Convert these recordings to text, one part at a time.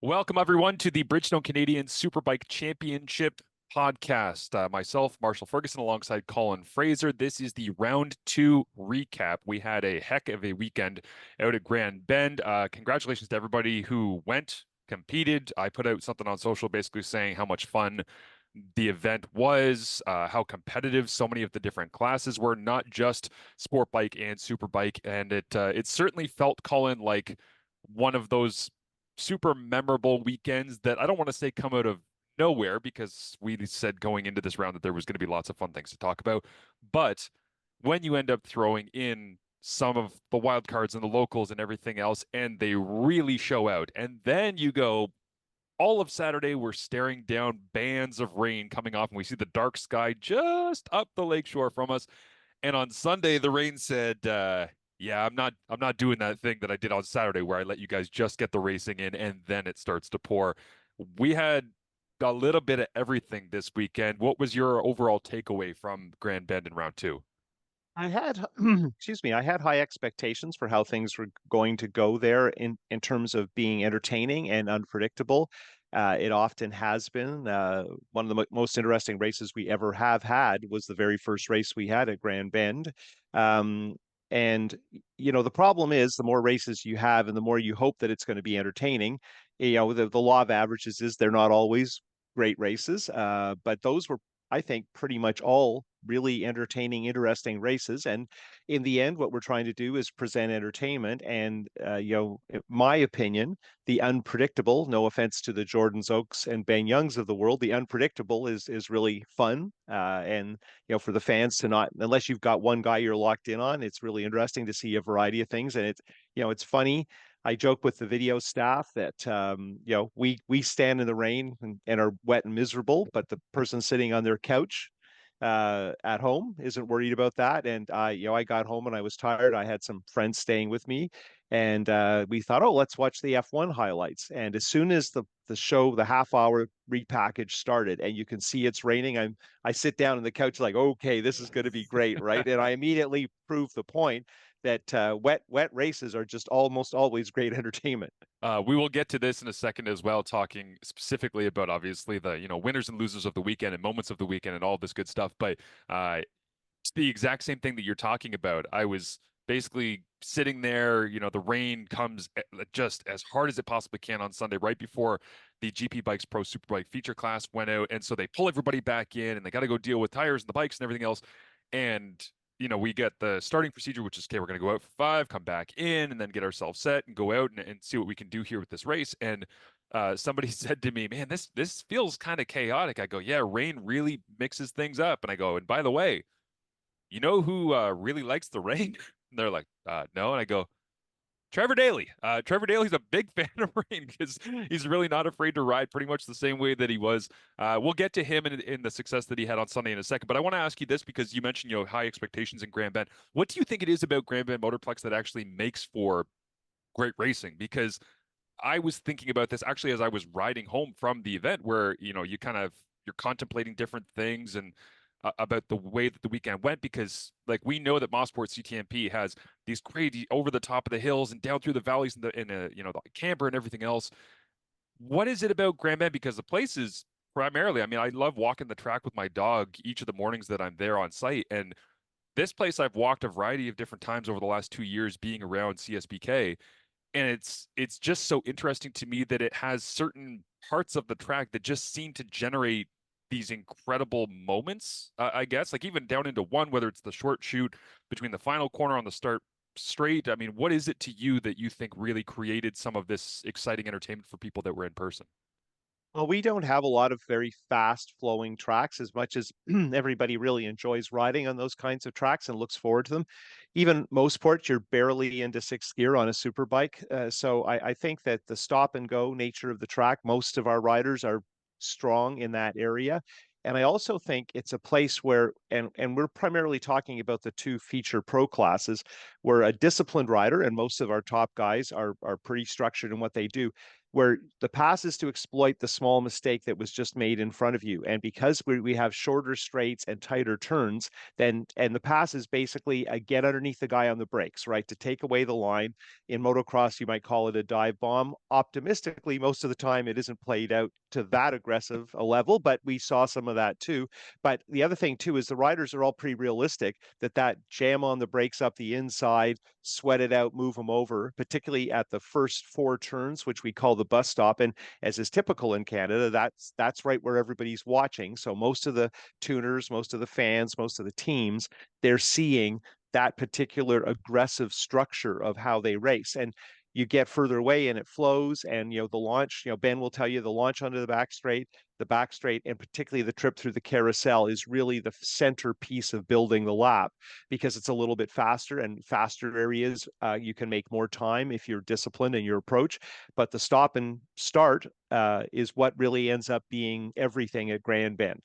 Welcome, everyone, to the Bridgestone Canadian Superbike Championship podcast. Myself, Marshall Ferguson, alongside Colin Fraser. This is the round two recap. We had a heck of a weekend out at Grand Bend. Congratulations to everybody who went, competed. I put out something on social basically saying how much fun the event was, how competitive so many of the different classes were, not just sport bike and superbike. And it certainly felt, Colin, like one of those super memorable weekends that I don't want to say come out of nowhere because we said going into this round that there was going to be lots of fun things to talk about. But when you end up throwing in some of the wild cards and the locals and everything else, and they really show out, and then you go, all of Saturday, we're staring down bands of rain coming off, and we see the dark sky just up the lakeshore from us. And on Sunday, the rain said, "Yeah, I'm not doing that thing that I did on Saturday, where I let you guys just get the racing in, and then it starts to pour." We had a little bit of everything this weekend. What was your overall takeaway from Grand Bend in round two? I had, excuse me, I had high expectations for how things were going to go there in terms of being entertaining and unpredictable. It often has been. One of the mo most interesting races we ever have had was the very first race we had at Grand Bend. Um, and the problem is the more races you have and the more you hope that it's going to be entertaining, the law of averages is they're not always great races. But those were, I think, pretty much all really entertaining, interesting races. And in the end, what we're trying to do is present entertainment. And in my opinion, the unpredictable. No offense to the Jordans Oaks and Ben Youngs of the world, the unpredictable is really fun. And for the fans to not, unless you've got one guy you're locked in on, it's really interesting to see a variety of things. And it's funny. I joke with the video staff that we stand in the rain and are wet and miserable, but the person sitting on their couch at home isn't worried about that. And I got home and I was tired. I had some friends staying with me, and we thought, oh, let's watch the F1 highlights. And as soon as the show, the half hour repackage started, and you can see it's raining, I sit down on the couch like, okay, this is going to be great, right? And I immediately prove the point that wet races are just almost always great entertainment. We will get to this in a second as well, talking specifically about obviously the winners and losers of the weekend and moments of the weekend and all this good stuff. But it's the exact same thing that you're talking about. I was basically sitting there, the rain comes just as hard as it possibly can on Sunday, right before the GP Bikes Pro Superbike feature class went out. And so they pull everybody back in and they got to go deal with tires and the bikes and everything else. And we get the starting procedure, which is, okay, we're going to go out for 5, come back in, and then get ourselves set and go out and see what we can do here with this race. And somebody said to me, man, this feels kind of chaotic. I go, yeah, rain really mixes things up. And I go, and by the way, you know who really likes the rain? And they're like, no. And I go, Trevor Daly. Trevor Daly's a big fan of rain because he's really not afraid to ride pretty much the same way that he was. We'll get to him in the success that he had on Sunday in a second. But I want to ask you this because you mentioned, high expectations in Grand Bend. What do you think it is about Grand Bend Motorplex that actually makes for great racing? Because I was thinking about this actually as I was riding home from the event where, you're contemplating different things and about the way that the weekend went because like we know that Mosport CTMP has these crazy over the top of the hills and down through the valleys and the camber and everything else. What is it about Grand Bend? Because the place is primarily, I mean, I love walking the track with my dog each of the mornings that I'm there on site. And this place I've walked a variety of different times over the last 2 years being around CSBK. And it's just so interesting to me that it has certain parts of the track that just seem to generate these incredible moments, I guess, like even down into one, whether it's the short shoot between the final corner on the start straight. I mean, what is it to you that you think really created some of this exciting entertainment for people that were in person? Well, we don't have a lot of very fast flowing tracks as much as everybody really enjoys riding on those kinds of tracks and looks forward to them. Even most ports, you're barely into sixth gear on a super bike. So I think that the stop and go nature of the track, most of our riders are strong in that area. And I also think it's a place where, and we're primarily talking about the two feature pro classes, where a disciplined rider, and most of our top guys are pretty structured in what they do. where the pass is to exploit the small mistake that was just made in front of you. And because we have shorter straights and tighter turns, and the pass is basically a get underneath the guy on the brakes, right? To take away the line. In motocross, you might call it a dive bomb. Optimistically, most of the time it isn't played out to that aggressive a level, but we saw some of that too. But the other thing too is the riders are all pretty realistic that jam on the brakes up the inside, sweat it out, move them over, particularly at the first four turns, which we call the bus stop. And as is typical in Canada, that's right where everybody's watching. So most of the tuners, most of the fans, most of the teams, they're seeing that particular aggressive structure of how they race. And you get further away and it flows. And the launch, Ben will tell you the launch onto the back straight, and particularly the trip through the carousel is really the centerpiece of building the lap, because it's a little bit faster, and faster areas you can make more time if you're disciplined in your approach. But the stop and start is what really ends up being everything at Grand Bend.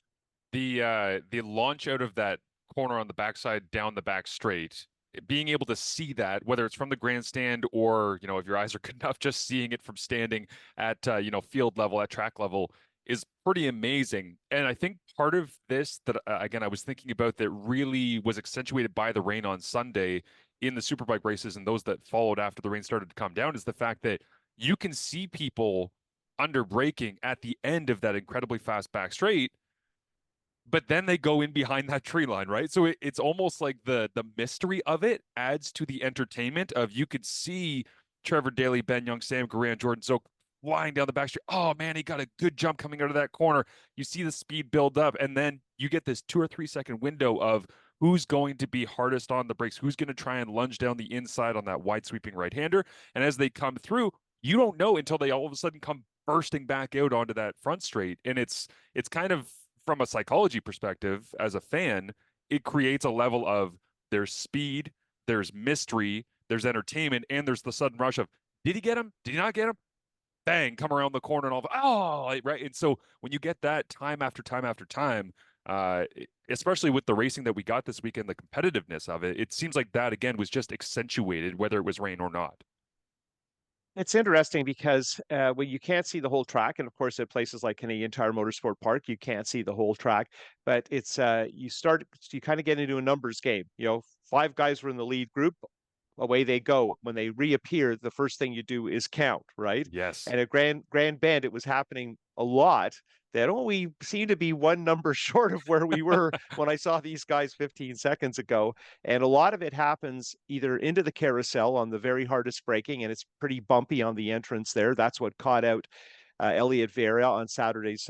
The launch out of that corner on the backside down the back straight, being able to see that, whether it's from the grandstand or, if your eyes are good enough, just seeing it from standing at, field level, at track level, is pretty amazing. And I think part of this that, again, I was thinking about that really was accentuated by the rain on Sunday in the superbike races and those that followed after the rain started to come down, is the fact that you can see people under braking at the end of that incredibly fast back straight, but then they go in behind that tree line, right? So it's almost like the mystery of it adds to the entertainment of, you could see Trevor Daly, Ben Young, Sam Garand, Jordan Zook flying down the back street. Oh man, he got a good jump coming out of that corner. You see the speed build up, and then you get this 2 or 3 second window of who's going to be hardest on the brakes, who's going to try and lunge down the inside on that wide sweeping right hander. And as they come through, you don't know until they all of a sudden come bursting back out onto that front straight. And it's kind of, from a psychology perspective, as a fan, it creates a level of, there's speed, there's mystery, there's entertainment, and there's the sudden rush of, did he get him? Did he not get him? Bang, come around the corner and all, oh, right. And so when you get that time after time after time, especially with the racing that we got this weekend, the competitiveness of it, it seems like that again was just accentuated, whether it was rain or not. It's interesting because when you can't see the whole track, and of course at places like Canadian Tire Motorsport Park, you can't see the whole track, but it's you kind of get into a numbers game. 5 guys were in the lead group, away they go. When they reappear, the first thing you do is count, right? Yes. And at Grand Bend, it was happening a lot that, we seem to be one number short of where we were when I saw these guys 15 seconds ago. And a lot of it happens either into the carousel on the very hardest braking, and it's pretty bumpy on the entrance there. That's what caught out Elliot Vieira on Saturday's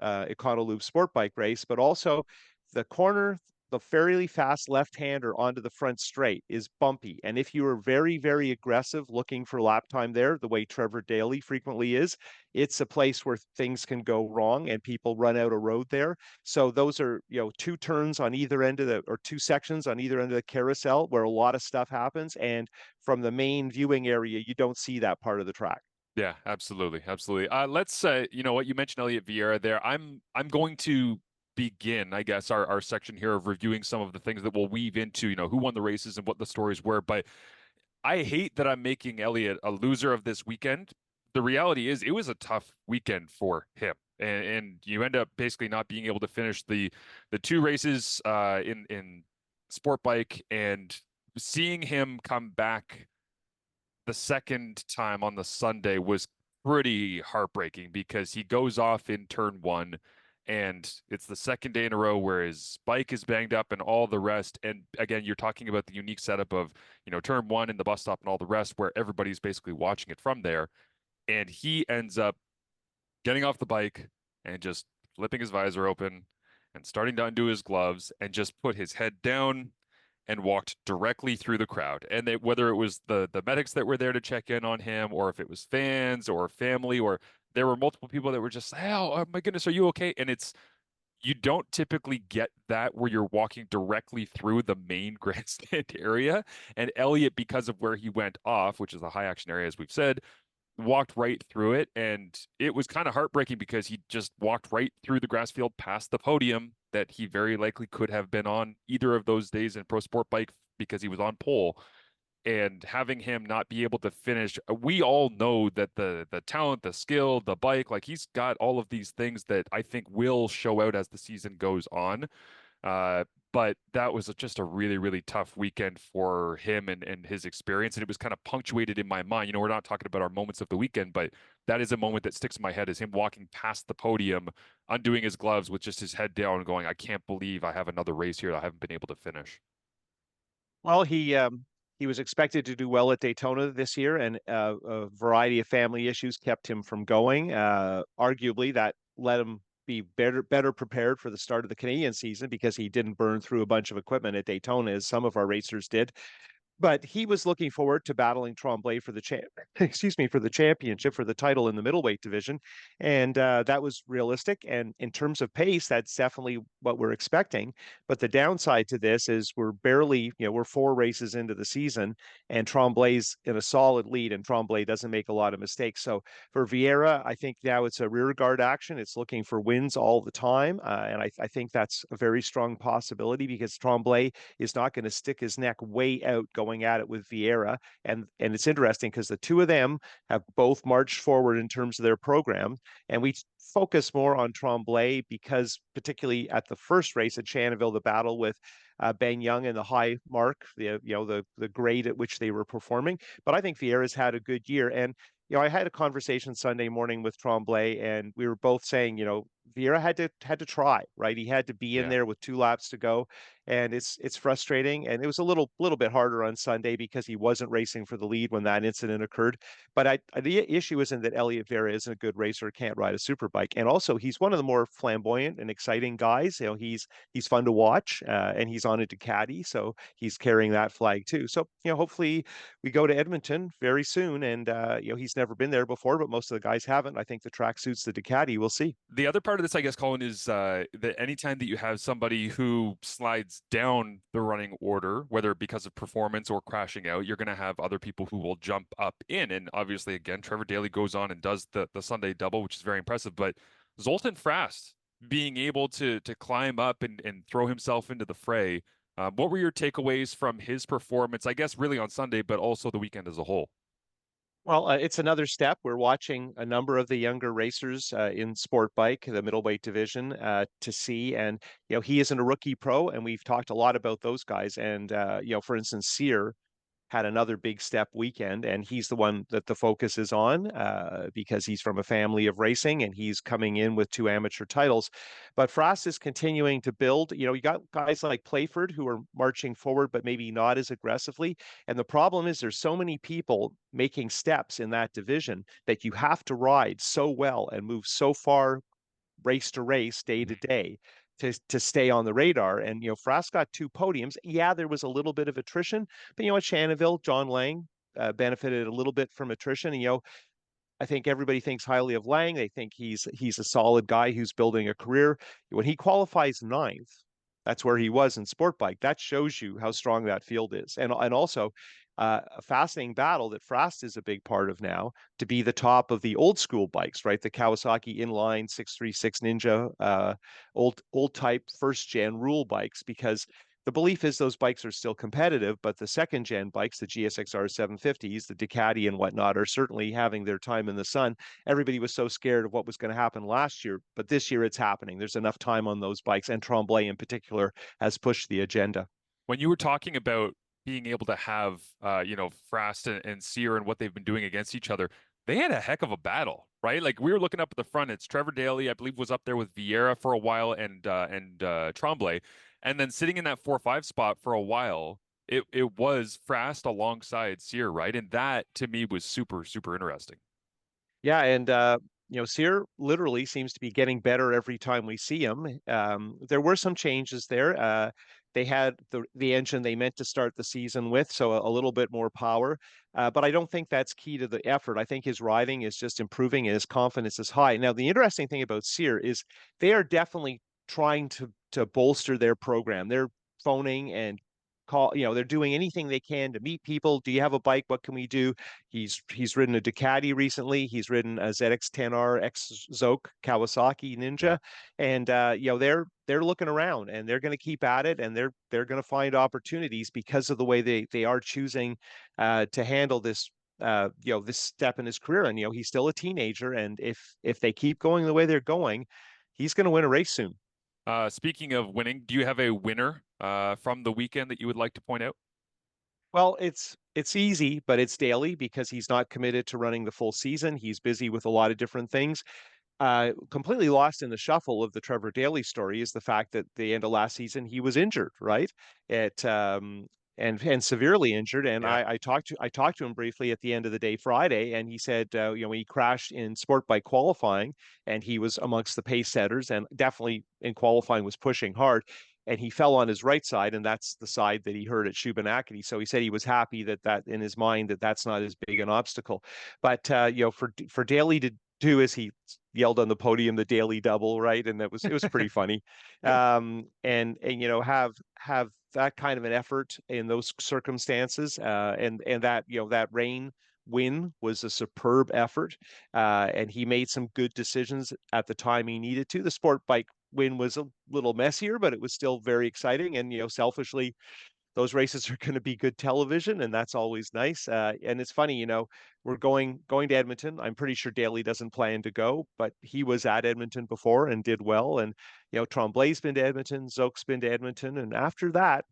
Econo-Loop Sport Bike race, but also the corner, the fairly fast left-hander onto the front straight is bumpy. And if you are very, very aggressive looking for lap time there, the way Trevor Daly frequently is, it's a place where things can go wrong and people run out of road there. So those are, 2 turns on either end of or 2 sections on either end of the carousel where a lot of stuff happens. And from the main viewing area, you don't see that part of the track. Yeah, absolutely. Absolutely. Let's you know what, you mentioned Elliot Vieira there. I'm going to begin, I guess, our section here of reviewing some of the things that we'll weave into, who won the races and what the stories were. But I hate that I'm making Elliot a loser of this weekend. The reality is, it was a tough weekend for him. And you end up basically not being able to finish the 2 races in sport bike, and seeing him come back the second time on the Sunday was pretty heartbreaking, because he goes off in turn 1, and it's the second day in a row where his bike is banged up and all the rest. And again, you're talking about the unique setup of, turn 1 and the bus stop and all the rest, where everybody's basically watching it from there. And he ends up getting off the bike and just flipping his visor open and starting to undo his gloves and just put his head down and walked directly through the crowd. And whether it was the medics that were there to check in on him, or if it was fans or family, or there were multiple people that were just, oh my goodness, are you okay? And you don't typically get that where you're walking directly through the main grandstand area. And Elliot, because of where he went off, which is the high action area, as we've said, walked right through it. And it was kind of heartbreaking, because he just walked right through the grass field past the podium that he very likely could have been on either of those days in pro sport bike, because he was on pole. and having him not be able to finish, we all know that the talent, the skill, the bike, like he's got all of these things that I think will show out as the season goes on. Uh, but that was just a really, really tough weekend for him and his experience. And it was kind of punctuated in my mind. You know, we're not talking about our moments of the weekend, but that is a moment that sticks in my head is him walking past the podium, undoing his gloves with just his head down, going, I can't believe I have another race here that I haven't been able to finish. Well, he was expected to do well at Daytona this year, and a variety of family issues kept him from going. Arguably, that let him be better prepared for the start of the Canadian season because he didn't burn through a bunch of equipment at Daytona as some of our racers did. But he was looking forward to battling Tremblay for the excuse me, for the championship, for the title in the middleweight division, and that was realistic. And in terms of pace, that's definitely what we're expecting. But the downside to this is we're barely, we're 4 races into the season, and Tremblay's in a solid lead, and Tremblay doesn't make a lot of mistakes. So for Vieira, I think now it's a rear guard action. It's looking for wins all the time, and I think that's a very strong possibility because Tremblay is not going to stick his neck way out going at it with Vieira. And it's interesting because the two of them have both marched forward in terms of their program. And we focus more on Tremblay because particularly at the first race at Shannonville, the battle with Ben Young and the high mark, the grade at which they were performing. But I think Vieira's had a good year. And I had a conversation Sunday morning with Tremblay, and we were both saying, Vieira had to try, right? He had to be in Yeah. there with 2 laps to go, and it's frustrating. And it was a little bit harder on Sunday because he wasn't racing for the lead when that incident occurred. But the issue isn't that Elliot Vieira isn't a good racer, can't ride a super bike, and also he's one of the more flamboyant and exciting guys. He's fun to watch, and he's on a Ducati, so he's carrying that flag too. So hopefully we go to Edmonton very soon, and he's never been there before, but most of the guys haven't. I think the track suits the Ducati. We'll see. The other part of this, I guess, Colin, is that anytime that you have somebody who slides down the running order, whether because of performance or crashing out, you're going to have other people who will jump up in. And obviously, again, Trevor Daly goes on and does the Sunday double, which is very impressive. But Zoltan Frast being able to climb up and throw himself into the fray. What were your takeaways from his performance, I guess, really on Sunday, but also the weekend as a whole? Well, it's another step. We're watching a number of the younger racers in sport bike, the middleweight division, to see. And, he isn't a rookie pro, and we've talked a lot about those guys. And, for instance, Sear had another big step weekend, and he's the one that the focus is on because he's from a family of racing and he's coming in with 2 amateur titles. But Frost is continuing to build. You got guys like Playford who are marching forward, but maybe not as aggressively. And the problem is there's so many people making steps in that division that you have to ride so well and move so far race to race, day to day, to stay on the radar. And Frost got 2 podiums. Yeah, there was a little bit of attrition, but at Shannonville, John Lang benefited a little bit from attrition. And I think everybody thinks highly of Lang. They think he's a solid guy who's building a career. When he qualifies ninth, that's where he was in sport bike. That shows you how strong that field is. And also a fascinating battle that Frost is a big part of now to be the top of the old school bikes, right? The Kawasaki inline 636 Ninja, old type first gen rule bikes, because the belief is those bikes are still competitive, but the second gen bikes, the GSXR 750s, the Ducati and whatnot, are certainly having their time in the sun. Everybody was so scared of what was going to happen last year, but this year it's happening. There's enough time on those bikes, and Tremblay in particular has pushed the agenda. When you were talking about being able to have, Frast and Sear and what they've been doing against each other, they had a heck of a battle, right? Like we were looking up at the front, it's Trevor Daly, I believe, was up there with Vieira for a while and Tremblay, and then sitting in that 4-5 spot for a while. It was Frast alongside Sear, right? And that to me was super, super interesting. Yeah, and Sear literally seems to be getting better every time we see him. There were some changes there. They had the engine they meant to start the season with, so a little bit more power. But I don't think that's key to the effort. I think his riding is just improving and his confidence is high. Now, the interesting thing about Sear is they are definitely trying to bolster their program. They're phoning and they're doing anything they can to meet people. Do you have a bike? What can we do? He's ridden a Ducati recently. He's ridden a ZX10R X Zoke Kawasaki Yeah. Ninja, and they're they're looking around and they're going to keep at it, and they're going to find opportunities because of the way they are choosing to handle this this step in his career. And he's still a teenager, and if they keep going the way they're going, he's going to win a race soon. Speaking of winning, do you have a winner from the weekend that you would like to point out? Well, it's easy, but it's Daly because he's not committed to running the full season. He's busy with a lot of different things. Completely lost in the shuffle of the Trevor Daly story is the fact that the end of last season he was injured, right? It and severely injured. And Yeah. I talked to him briefly at the end of the day Friday, and he said he crashed in sport bike qualifying, and he was amongst the pace setters, and definitely in qualifying was pushing hard. And he fell on his right side, and that's the side that he hurt at Shubenacadie. So he said he was happy that in his mind that's not as big an obstacle. But for Daly to do as he yelled on the podium, the Daily Double, right? And it was pretty funny. And have that kind of an effort in those circumstances, and that rain win was a superb effort, and he made some good decisions at the time he needed to. The sport bike win was a little messier, but it was still very exciting. And selfishly, those races are going to be good television, and that's always nice. And it's funny, we're going to Edmonton. I'm pretty sure Daly doesn't plan to go, but he was at Edmonton before and did well. And Tremblay's been to Edmonton, Zoke's been to Edmonton, and after that,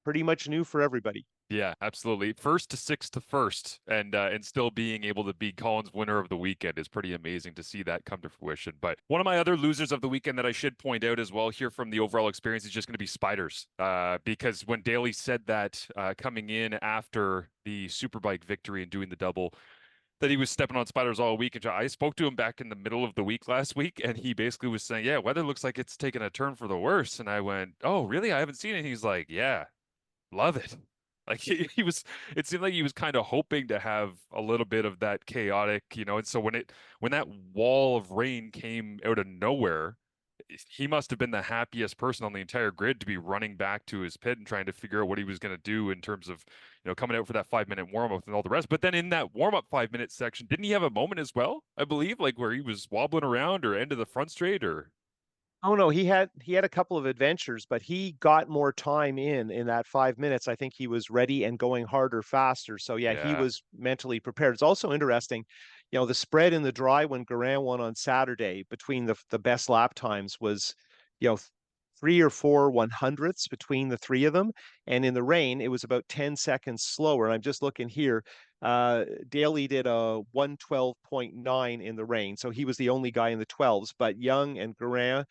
pretty much new for everybody. Yeah, absolutely. First to sixth to first, and still being able to be Colin's winner of the weekend is pretty amazing to see that come to fruition. But one of my other losers of the weekend that I should point out as well here from the overall experience is just going to be Spiders. Because when Daly said that coming in after the Superbike victory and doing the double, that he was stepping on Spiders all week, and I spoke to him back in the middle of the week last week, and he basically was saying, "Yeah, weather looks like it's taking a turn for the worse." And I went, "Oh, really? I haven't seen it." He's like, "Yeah, love it." Like he was, it seemed like he was kind of hoping to have a little bit of that chaotic, and so when that wall of rain came out of nowhere, he must have been the happiest person on the entire grid to be running back to his pit and trying to figure out what he was going to do in terms of, coming out for that 5 minute warm up and all the rest. But then in that warm up 5 minute section, didn't he have a moment as well? I believe, like where he was wobbling around or end of the front straight or Oh no, he had a couple of adventures, but he got more time in that 5 minutes. I think he was ready and going harder, faster. So yeah, he yeah, was mentally prepared. It's also interesting, the spread in the dry when Garand won on Saturday between the best lap times was, you know, 3 or 4 100ths between the three of them. And in the rain, it was about 10 seconds slower. I'm just looking here. Daly did a 112.9 in the rain. So he was the only guy in the 12s, but Young and Garand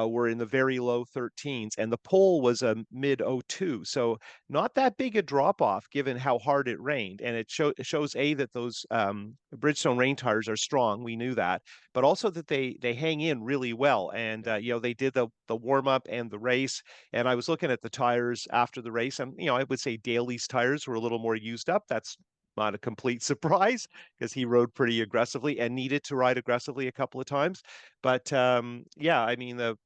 were in the very low 13s, and the pole was a mid '02. So not that big a drop off given how hard it rained. And it shows that those Bridgestone rain tires are strong. We knew that, but also that they hang in really well. And they did the warm up and the race. And I was looking at the tires after the race, and I would say Daly's tires were a little more used up. That's not a complete surprise because he rode pretty aggressively and needed to ride aggressively a couple of times. But yeah, I mean the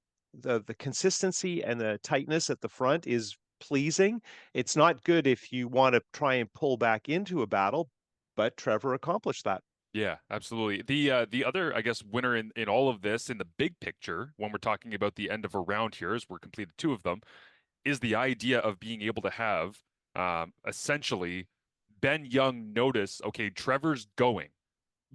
consistency and the tightness at the front is pleasing. It's not good if you want to try and pull back into a battle, but Trevor accomplished that. yeah, absolutely. The other, I guess, winner in all of this in the big picture, when we're talking about the end of a round here, as we're completed two of them, is the idea of being able to have essentially Ben Young notice, okay, Trevor's going,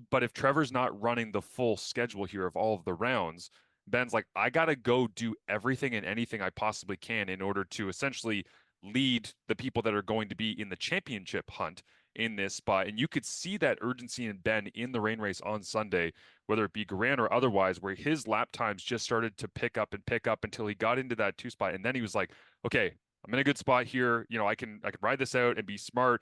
but if Trevor's not running the full schedule here of all of the rounds, Ben's like, I gotta go do everything and anything I possibly can in order to essentially lead the people that are going to be in the championship hunt in this spot. And you could see that urgency in Ben in the rain race on Sunday, whether it be Garand or otherwise, where his lap times just started to pick up and pick up until he got into that two spot. And then he was like, okay, I'm in a good spot here. I can ride this out and be smart.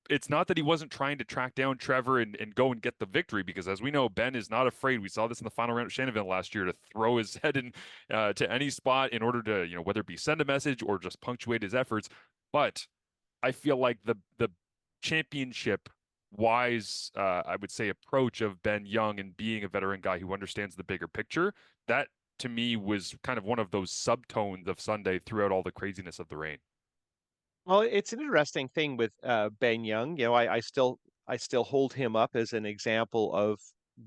It's not that he wasn't trying to track down Trevor and go and get the victory, because as we know, Ben is not afraid. We saw this in the final round of Shannonville last year to throw his head in to any spot in order to, whether it be send a message or just punctuate his efforts. But I feel like the championship wise, I would say, approach of Ben Young and being a veteran guy who understands the bigger picture, that to me was kind of one of those subtones of Sunday throughout all the craziness of the rain. Well, it's an interesting thing with Ben Young. I still hold him up as an example of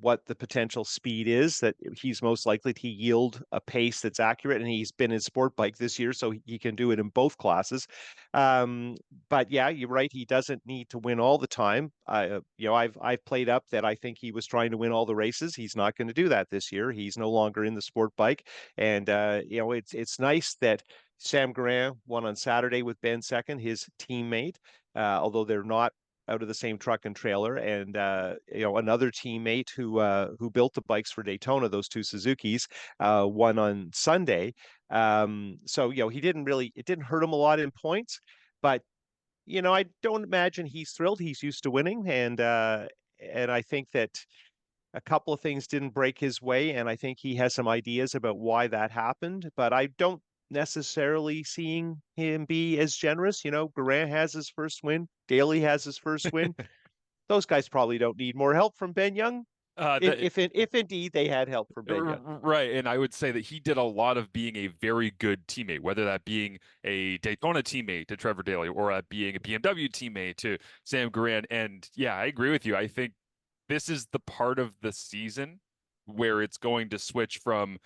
what the potential speed is, that he's most likely to yield a pace that's accurate, and he's been in sport bike this year, so he can do it in both classes. Um, but yeah, you're right. He doesn't need to win all the time. I've played up that I think he was trying to win all the races. He's not going to do that this year. He's no longer in the sport bike, and it's nice that Sam Grant won on Saturday with Ben Second, his teammate. Although they're not out of the same truck and trailer, and another teammate who built the bikes for Daytona, those two Suzukis, won on Sunday. So he didn't really, it didn't hurt him a lot in points, but I don't imagine he's thrilled. He's used to winning, and I think that a couple of things didn't break his way, and I think he has some ideas about why that happened, but I don't necessarily seeing him be as generous. Garant has his first win, Daly has his first win. Those guys probably don't need more help from Ben Young, The, if indeed they had help from Ben Young. Right. And I would say that he did a lot of being a very good teammate, whether that being a Daytona teammate to Trevor Daly or being a BMW teammate to Sam Grant. And yeah, I agree with you. I think this is the part of the season where it's going to switch from,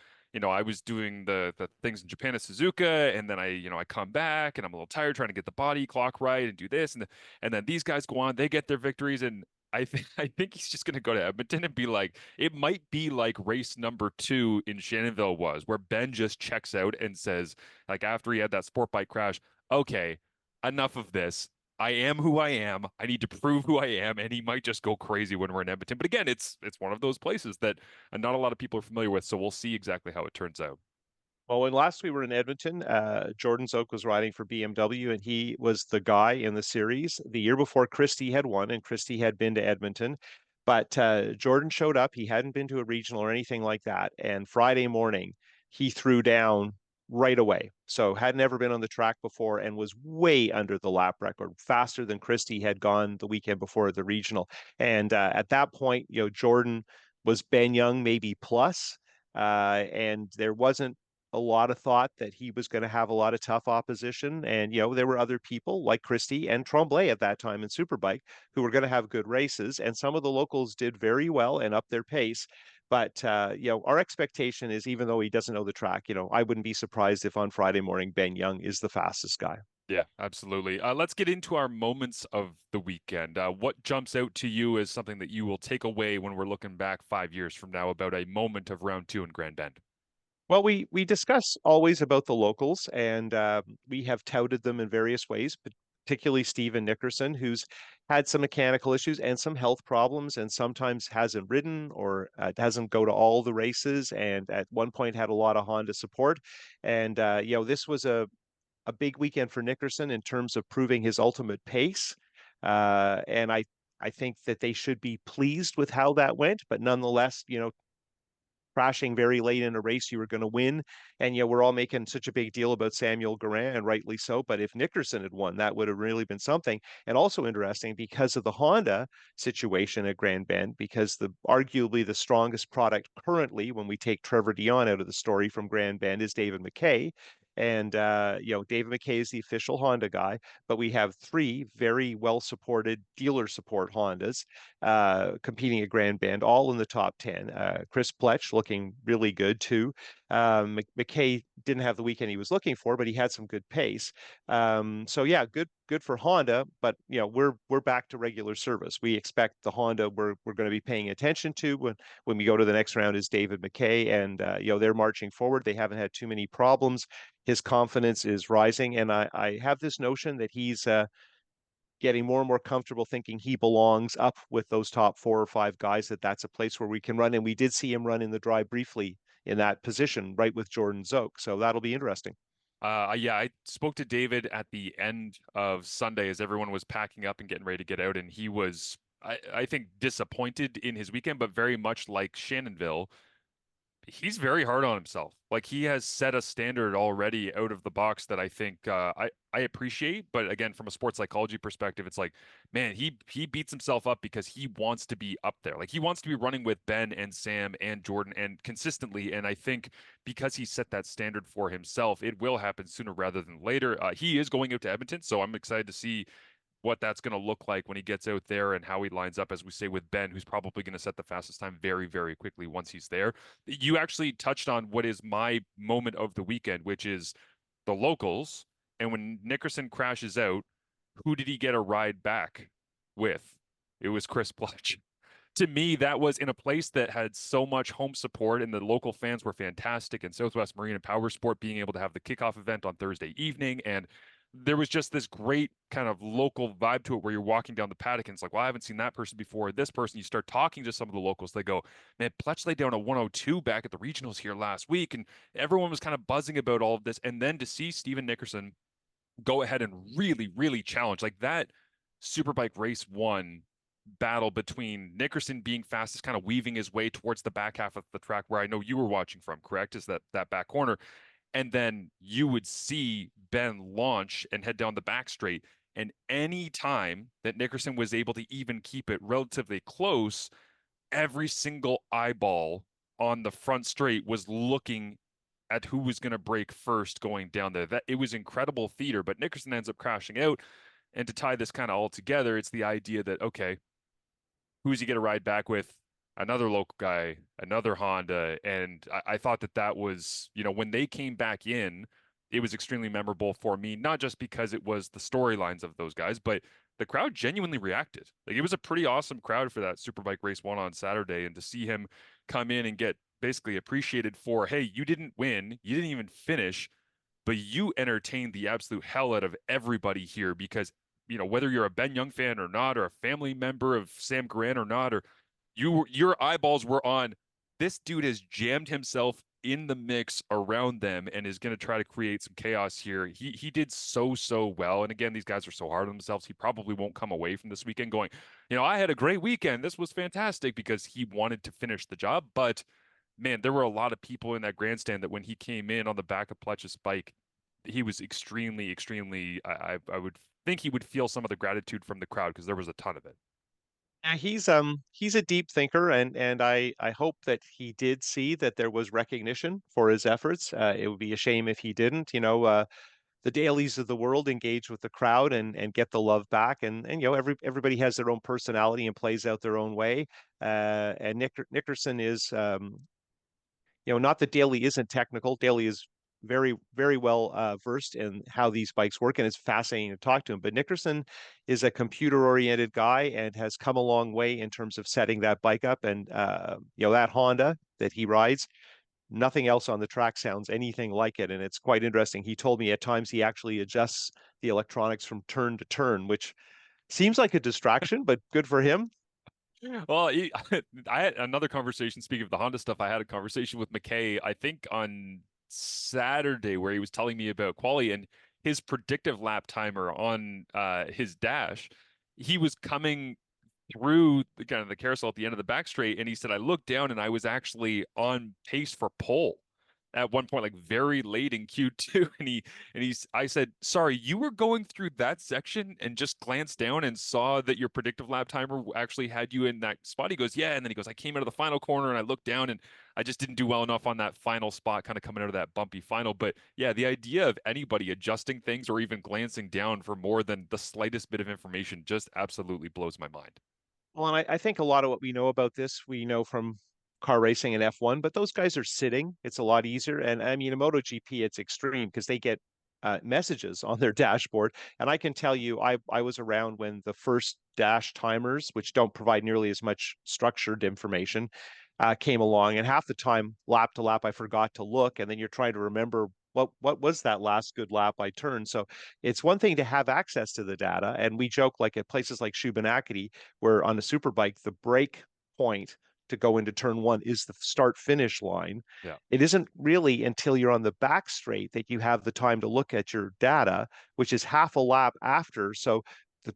I was doing the things in Japan at Suzuka, and then I come back and I'm a little tired trying to get the body clock right and do this, and then these guys go on, they get their victories, and I think he's just going to go to Edmonton and be like, it might be like race number 2 in Shannonville was, where Ben just checks out and says, like after he had that sport bike crash, okay, enough of this. I am who I am. I need to prove who I am, and he might just go crazy when we're in Edmonton. But again, it's one of those places that not a lot of people are familiar with, so we'll see exactly how it turns out. Well, when last we were in Edmonton, Jordan Zoke was riding for BMW, and he was the guy in the series. The year before, Christie had won, and Christie had been to Edmonton. But Jordan showed up. He hadn't been to a regional or anything like that. And Friday morning, he threw down right away. So had never been on the track before and was way under the lap record, faster than Christie had gone the weekend before at the regional. And at that point, Jordan was Ben Young maybe plus. And there wasn't a lot of thought that he was going to have a lot of tough opposition. And, there were other people like Christie and Tremblay at that time in Superbike who were going to have good races. And some of the locals did very well and up their pace. But, our expectation is, even though he doesn't know the track, I wouldn't be surprised if on Friday morning, Ben Young is the fastest guy. Yeah, absolutely. Let's get into our moments of the weekend. What jumps out to you as something that you will take away when we're looking back 5 years from now about a moment of round 2 in Grand Bend? Well, we discuss always about the locals, and we have touted them in various ways, particularly Steven Nickerson, who's had some mechanical issues and some health problems, and sometimes hasn't ridden or doesn't go to all the races, and at one point had a lot of Honda support. And this was a big weekend for Nickerson in terms of proving his ultimate pace. And I think that they should be pleased with how that went, but nonetheless, crashing very late in a race you were going to win. And we're all making such a big deal about Samuel Garant, and rightly so. But if Nickerson had won, that would have really been something. And also interesting because of the Honda situation at Grand Bend, because arguably the strongest product currently, when we take Trevor Dion out of the story from Grand Bend, is David McKay. And David McKay is the official Honda guy, but we have 3 very well supported dealer support Hondas competing at Grand Bend, all in the top 10. Chris Pletch looking really good too. McKay didn't have the weekend he was looking for, but he had some good pace. So yeah, good for Honda, but we're back to regular service. We expect the Honda we're going to be paying attention to when we go to the next round is David McKay, and they're marching forward. They haven't had too many problems. His confidence is rising, and I have this notion that he's getting more and more comfortable thinking he belongs up with those top 4 or 5 guys, that's a place where we can run. And we did see him run in the dry briefly in that position, right with Jordan Zoke. So that'll be interesting. Yeah, I spoke to David at the end of Sunday as everyone was packing up and getting ready to get out, and he was, I think, disappointed in his weekend, but very much like Shannonville, he's very hard on himself. Like he has set a standard already out of the box that I think I appreciate. But again, from a sports psychology perspective, it's like, man, he beats himself up because he wants to be up there. Like he wants to be running with Ben and Sam and Jordan and consistently. And I think because he set that standard for himself, it will happen sooner rather than later. He is going out to Edmonton, so I'm excited to see what that's going to look like when he gets out there and how he lines up, as we say, with Ben, who's probably going to set the fastest time very, very quickly once he's there. You actually touched on what is my moment of the weekend, which is the locals. And when Nickerson crashes out, who did he get a ride back with? It was Chris Pletch. To me, that was in a place that had so much home support, and the local fans were fantastic. And Southwest Marine and Powersport being able to have the kickoff event on Thursday evening, and there was just this great kind of local vibe to it where you're walking down the paddock and it's like, well, I haven't seen that person before. This person, you start talking to some of the locals. They go, man, Pletch laid down a 102 back at the regionals here last week. And everyone was kind of buzzing about all of this. And then to see Steven Nickerson go ahead and really, really challenge like that Superbike race one battle between Nickerson being fastest, kind of weaving his way towards the back half of the track where I know you were watching from, correct? Is that back corner. And then you would see Ben launch and head down the back straight. And any time that Nickerson was able to even keep it relatively close, every single eyeball on the front straight was looking at who was going to break first going down there. That it was incredible theater, but Nickerson ends up crashing out. And to tie this kind of all together, it's the idea that, okay, who's he get a ride back with? Another local guy, another Honda. And I thought that was, when they came back in, it was extremely memorable for me, not just because it was the storylines of those guys, but the crowd genuinely reacted. Like it was a pretty awesome crowd for that Superbike race one on Saturday. And to see him come in and get basically appreciated for, hey, you didn't win, you didn't even finish, but you entertained the absolute hell out of everybody here because, whether you're a Ben Young fan or not, or a family member of Sam Grant or not, or your eyeballs were on this dude has jammed himself in the mix around them and is going to try to create some chaos here. He did so well. And again, these guys are so hard on themselves. He probably won't come away from this weekend going, I had a great weekend. This was fantastic because he wanted to finish the job. But man, there were a lot of people in that grandstand that when he came in on the back of Pletch's bike, he was extremely, I would think he would feel some of the gratitude from the crowd because there was a ton of it. Yeah, he's a deep thinker, and I hope that he did see that there was recognition for his efforts. It would be a shame if he didn't. The dailies of the world engage with the crowd and get the love back, and everybody has their own personality and plays out their own way. And Nickerson is not that Daly isn't technical. Daly is very well versed in how these bikes work, and it's fascinating to talk to him. But Nickerson is a computer-oriented guy and has come a long way in terms of setting that bike up. And that Honda that he rides, nothing else on the track sounds anything like it, and it's quite interesting. He told me at times he actually adjusts the electronics from turn to turn, which seems like a distraction, but good for him. Well, I had another conversation. Speaking of the Honda stuff, I had a conversation with McKay, I think on Saturday, where he was telling me about quali and his predictive lap timer on his dash. He was coming through the kind of the carousel at the end of the back straight, and he said, I looked down and I was actually on pace for pole at one point, like very late in Q2. I said, sorry, you were going through that section and just glanced down and saw that your predictive lap timer actually had you in that spot. He goes, yeah. And then he goes, I came out of the final corner and I looked down and I just didn't do well enough on that final spot, kind of coming out of that bumpy final. But yeah, the idea of anybody adjusting things or even glancing down for more than the slightest bit of information just absolutely blows my mind. Well, and I think a lot of what we know about this, we know from car racing and F1, but those guys are sitting. It's a lot easier. And I mean, in MotoGP, it's extreme because they get messages on their dashboard. And I can tell you, I was around when the first dash timers, which don't provide nearly as much structured information, came along. And half the time, lap to lap, I forgot to look. And then you're trying to remember what was that last good lap I turned. So it's one thing to have access to the data. And we joke like at places like Shubenacadie, where on a superbike, the break point to go into turn one is the start finish line. Yeah. It isn't really until you're on the back straight that you have the time to look at your data, which is half a lap after. So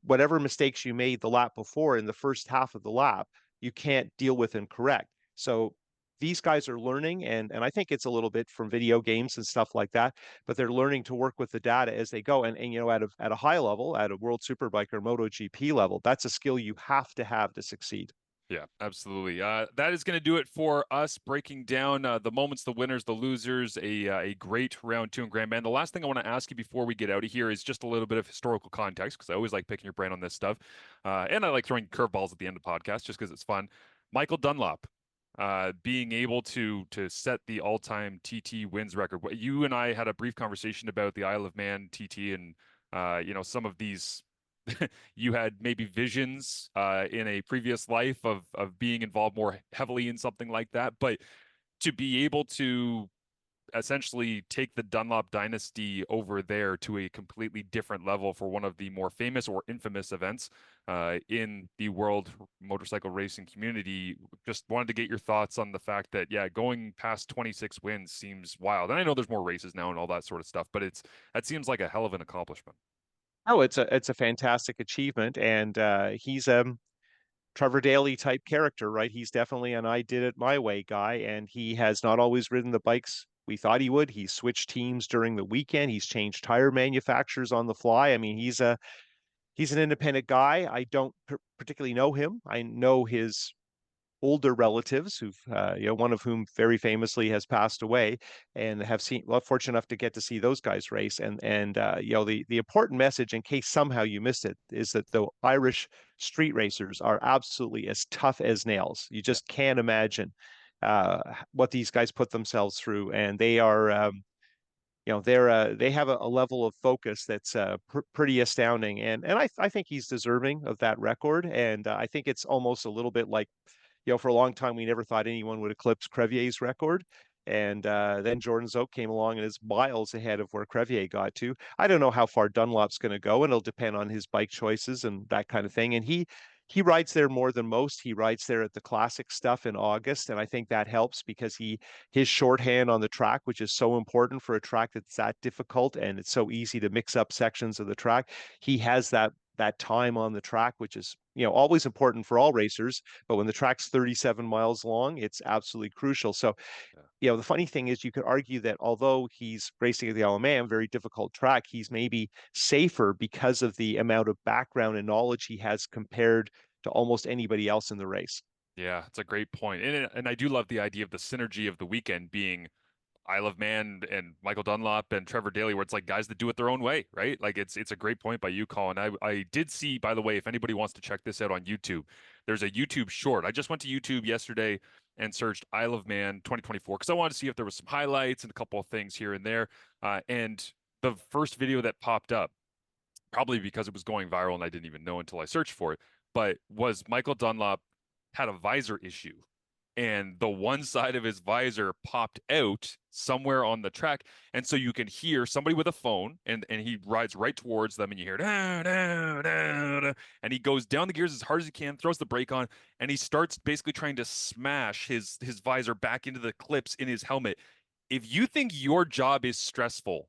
whatever mistakes you made the lap before in the first half of the lap, you can't deal with and correct. So these guys are learning, and I think it's a little bit from video games and stuff like that, but they're learning to work with the data as they go. And at a high level, at a World Superbike or MotoGP level, that's a skill you have to have to succeed. Yeah, absolutely. That is going to do it for us breaking down the moments, the winners, the losers, a great round two in Grand Bend. The last thing I want to ask you before we get out of here is just a little bit of historical context because I always like picking your brain on this stuff. And I like throwing curveballs at the end of the podcast just because it's fun. Michael Dunlop, being able to set the all-time TT wins record. You and I had a brief conversation about the Isle of Man TT and some of these you had maybe visions in a previous life of being involved more heavily in something like that, but to be able to essentially take the Dunlop dynasty over there to a completely different level for one of the more famous or infamous events in the world motorcycle racing community. Just wanted to get your thoughts on the fact that, yeah, going past 26 wins seems wild. And I know there's more races now and all that sort of stuff, but that seems like a hell of an accomplishment. Oh, it's a fantastic achievement, and he's Trevor Daly type character, right? He's definitely an I did it my way guy, and he has not always ridden the bikes we thought he would. He's switched teams during the weekend. He's changed tire manufacturers on the fly. I mean, he's an independent guy. I don't particularly know him. I know his older relatives who've one of whom very famously has passed away, and have seen, well, fortunate enough to get to see those guys race. And the important message, in case somehow you missed it, is that the Irish street racers are absolutely as tough as nails. You Yeah. just can't imagine what these guys put themselves through, and they are they have a level of focus that's pretty astounding. And I think he's deserving of that record. And I think it's almost a little bit like, for a long time, we never thought anyone would eclipse Crevier's record. And then Jordan Zoke came along and is miles ahead of where Crevier got to. I don't know how far Dunlop's going to go, and it'll depend on his bike choices and that kind of thing. And he rides there more than most. He rides there at the classic stuff in August, and I think that helps because his shorthand on the track, which is so important for a track that's that difficult and it's so easy to mix up sections of the track. He has that time on the track, which is always important for all racers. But when the track's 37 miles long, it's absolutely crucial. So, Yeah. the funny thing is, you could argue that although he's racing at the Isle of Man, very difficult track, he's maybe safer because of the amount of background and knowledge he has compared to almost anybody else in the race. Yeah, it's a great point. And I do love the idea of the synergy of the weekend being Isle of Man and Michael Dunlop and Trevor Daly, where it's like guys that do it their own way, right? Like it's a great point by you, Colin. I did see, by the way, if anybody wants to check this out on YouTube, there's a YouTube short. I just went to YouTube yesterday and searched Isle of Man 2024 because I wanted to see if there was some highlights and a couple of things here and there. And the first video that popped up, probably because it was going viral and I didn't even know until I searched for it, but was Michael Dunlop had a visor issue and the one side of his visor popped out somewhere on the track. And so you can hear somebody with a phone and he rides right towards them and you hear, da, da, da, da, and he goes down the gears as hard as he can, throws the brake on, and he starts basically trying to smash his visor back into the clips in his helmet. If you think your job is stressful,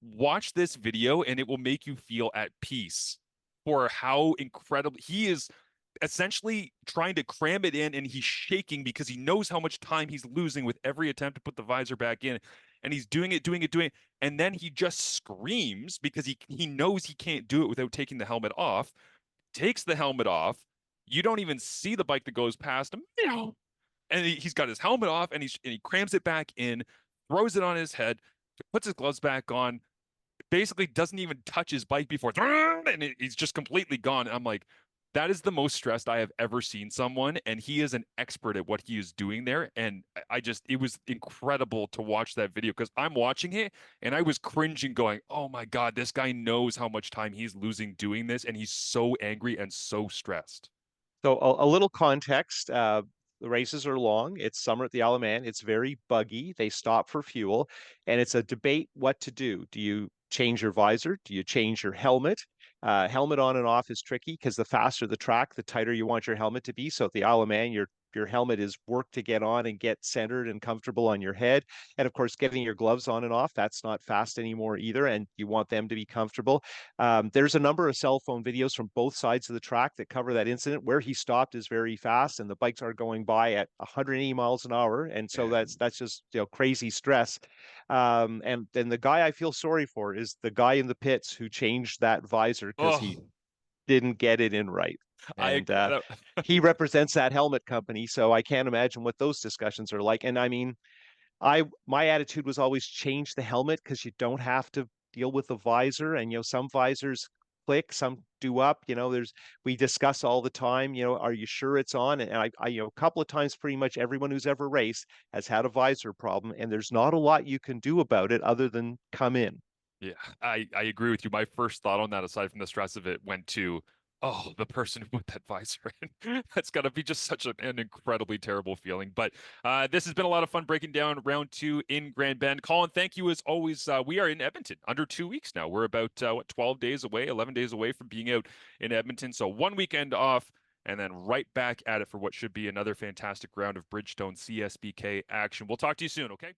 watch this video and it will make you feel at peace for how incredible he is essentially trying to cram it in and he's shaking because he knows how much time he's losing with every attempt to put the visor back in and he's doing it and then he just screams because he knows he can't do it without taking the helmet off, takes the helmet off, you don't even see the bike that goes past him, and he's got his helmet off and he crams it back in, throws it on his head, puts his gloves back on, basically doesn't even touch his bike before and he's just completely gone. I'm like, that is the most stressed I have ever seen someone, and he is an expert at what he is doing there. And I just, it was incredible to watch that video because I'm watching it and I was cringing, going, "Oh my God, this guy knows how much time he's losing doing this, and he's so angry and so stressed." So a little context. The races are long. It's summer at the Isle of Man. It's very buggy. They stop for fuel, and it's a debate what to do. Do you change your visor? Do you change your helmet? Helmet on and off is tricky because the faster the track, the tighter you want your helmet to be. So at the Isle of Man, your helmet is work to get on and get centered and comfortable on your head. And of course, getting your gloves on and off, that's not fast anymore either. And you want them to be comfortable. There's a number of cell phone videos from both sides of the track that cover that incident. Where he stopped is very fast, and the bikes are going by at 180 miles an hour, and so Man. that's just crazy stress. And then the guy I feel sorry for is the guy in the pits who changed that visor because he Oh, didn't get it in right. I And he represents that helmet company, so I can't imagine what those discussions are like. And I mean, my attitude was always change the helmet because you don't have to deal with the visor. And some visors click, some do up. We discuss all the time. Are you sure it's on? And a couple of times, pretty much everyone who's ever raced has had a visor problem, and there's not a lot you can do about it other than come in. Yeah, I agree with you. My first thought on that, aside from the stress of it, went to, oh, the person who put that visor in. That's got to be just such an incredibly terrible feeling. But this has been a lot of fun breaking down round two in Grand Bend. Colin, thank you as always. We are in Edmonton under 2 weeks now. We're about 12 days away, 11 days away from being out in Edmonton. So one weekend off. And then right back at it for what should be another fantastic round of Bridgestone CSBK action. We'll talk to you soon, okay?